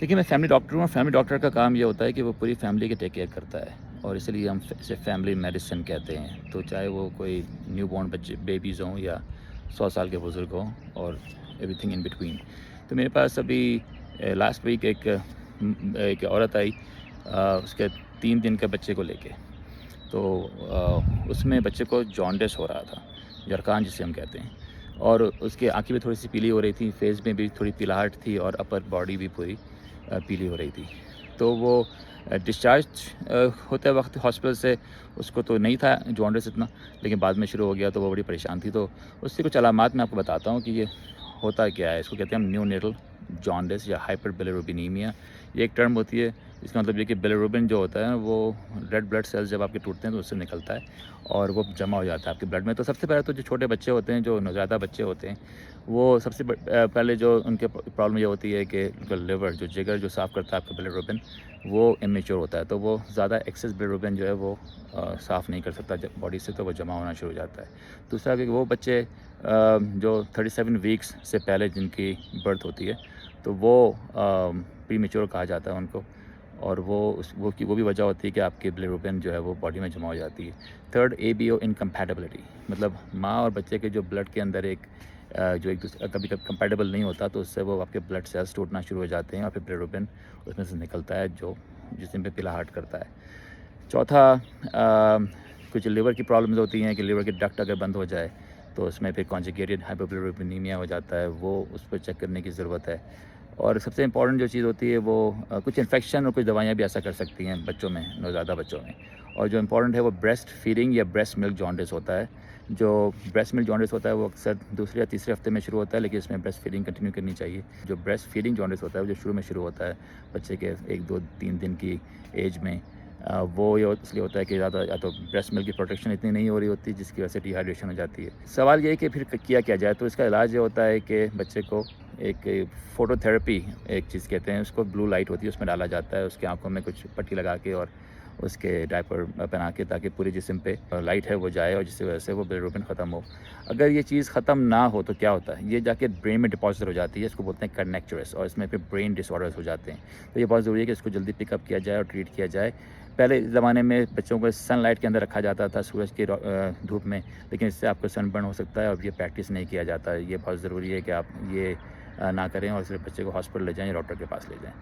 देखिए, मैं family doctor हूँ और फैमिली डॉक्टर का काम ये होता है कि वो पूरी फैमिली की टेक केयर करता है और इसलिए हम इसे फैमिली मेडिसिन कहते हैं। तो चाहे वो कोई न्यूबॉर्न बच्चे बेबीज़ हों या 100 साल के बुज़ुर्ग हों और एवरीथिंग इन बिटवीन। तो मेरे पास अभी लास्ट वीक एक औरत आई उसके 3 दिन के बच्चे को लेके। तो उसमें बच्चे को जॉन्डिस हो रहा था, जरकान जिसे हम कहते हैं। और उसकी आँखें भी थोड़ी-सी पीली हो रही थी, फेस में भी थोड़ी पीलाहट थी और अपर बॉडी भी पूरी पीली हो रही थी। तो वो डिस्चार्ज होते वक़्त हॉस्पिटल से उसको तो नहीं था जॉन्डिस इतना, लेकिन बाद में शुरू हो गया तो वो बड़ी परेशान थी। तो उसकी कुछ अलामात मैं आपको बताता हूँ कि ये होता क्या है। इसको कहते हैं हम न्यूनेटल जॉन्डिस या हाइपरबिलिरुबिनीमिया। ये एक टर्म होती है, इसका मतलब ये कि बिलिरुबिन जो होता है वो रेड ब्लड सेल्स जब आपके टूटते हैं तो उससे निकलता है और वो जमा हो जाता है आपके ब्लड में। तो सबसे पहले तो जो छोटे बच्चे होते हैं, जो नवज़ायदा बच्चे होते हैं, वो सबसे पहले जो उनके प्रॉब्लम ये होती है कि उनका लिवर जो जिगर जो साफ़ करता है आपका बिलिरुबिन, वो इमेच्योर होता है। तो वो ज़्यादा एक्सेस बिलिरुबिन जो है वो साफ़ नहीं कर सकता बॉडी से, तो वो जमा होना शुरू हो जाता है। दूसरा कि वो बच्चे जो 37 वीक्स से पहले जिनकी बर्थ होती है, तो वो प्रीमेच्योर कहा जाता है उनको। और वो भी वजह होती है कि आपकी बिलिरुबिन जो है वो बॉडी में जमा हो जाती है। थर्ड, एबीओ इनकम्पैटिबिलिटी, मतलब माँ और बच्चे के जो ब्लड के अंदर जो एक दूसरे कभी-कभी कंपैटिबल नहीं होता, तो उससे वो आपके ब्लड सेल्स टूटना शुरू हो जाते हैं और फिर बिलिरुबिन उसमें से निकलता है जो जिस्म पे पीलाहट करता है। चौथा, कुछ लिवर की प्रॉब्लम्स होती हैं कि लिवर की डक्ट अगर बंद हो जाए तो उसमें फिर कॉन्जुगेटेड हाइपोबिलिरुबिनीमिया हो जाता है, वो उस पर चेक करने की ज़रूरत है। और सबसे इम्पोर्टेंट जो चीज़ होती है वो कुछ इन्फेक्शन और कुछ दवाइयाँ भी ऐसा कर सकती हैं बच्चों में, नवज़ादा बच्चों में। और जो इम्पोर्टेंट है वो ब्रेस्ट फीडिंग या ब्रेस्ट मिल्क जॉन्डिस होता है। जो ब्रेस्ट मिल्क जॉन्डिस होता है वो अक्सर दूसरे या तीसरे हफ्ते में शुरू होता है, लेकिन इसमें ब्रेस्ट फीडिंग कंटिन्यू करनी चाहिए। जो ब्रेस्ट फीडिंग जॉन्डिस होता है वो जो शुरू में शुरू होता है बच्चे के 1, 2, 3 दिन की एज में, वो ये इसलिए होता है कि ज़्यादा या तो ब्रेस्ट मिल्क की प्रोटेक्शन इतनी नहीं हो रही होती, जिसकी वजह से डिहाइड्रेशन हो जाती है। सवाल ये है कि फिर किया क्या जाए? तो इसका इलाज ये होता है कि बच्चे को एक फ़ोटोथेरेपी एक चीज़ कहते हैं, उसको ब्लू लाइट होती है उसमें डाला जाता है, उसकी आँखों में कुछ पट्टी लगा के और उसके डायपर पहना के, ताकि पूरे जिस्म पे लाइट है वो जाए और जिसकी वजह से वो बिलिरुबिन ख़त्म हो। अगर ये चीज़ ख़त्म ना हो तो क्या होता है, ये जाके ब्रेन में डिपॉज़िट हो जाती है, इसको बोलते हैं कर्नेक्टर्स, और इसमें फिर ब्रेन डिसऑर्डर्स हो जाते हैं। तो ये बहुत ज़रूरी है कि इसको जल्दी पिकअप किया जाए और ट्रीट किया जाए। पहले ज़माने में बच्चों को सनलाइट के अंदर रखा जाता था, सूरज की धूप में, लेकिन इससे आपको सनबर्न हो सकता है और ये प्रैक्टिस नहीं किया जाता है। ये बहुत ज़रूरी है कि आप ये ना करें और सिर्फ बच्चे को हॉस्पिटल ले जाएँ या डॉक्टर के पास ले जाएँ।